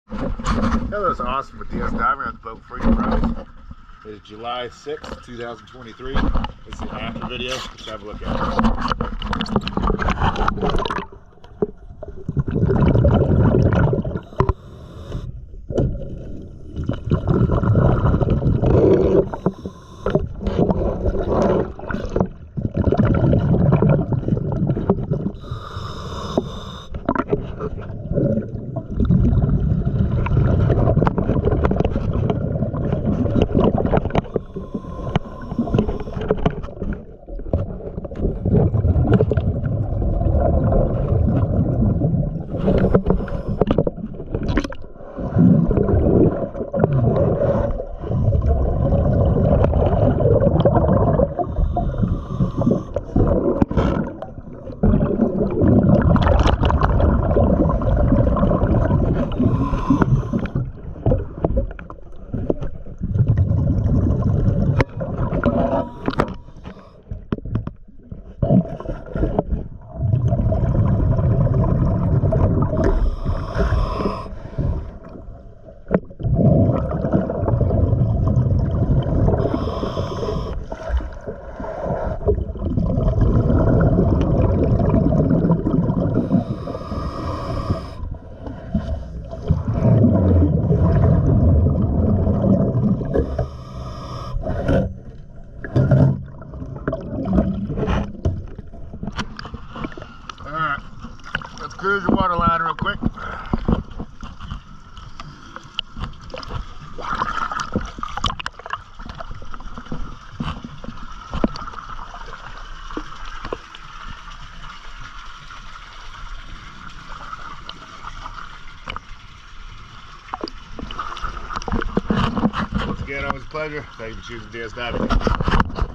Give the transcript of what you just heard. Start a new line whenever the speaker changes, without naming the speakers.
Hello, it's Austin with DS Diving at the Boat Freedom Pros. It is July 6th, 2023. It's the after video. Let's have a look at it. Alright, let's cruise your water line real quick. Once again, always a pleasure. Thank you for choosing DS Diving.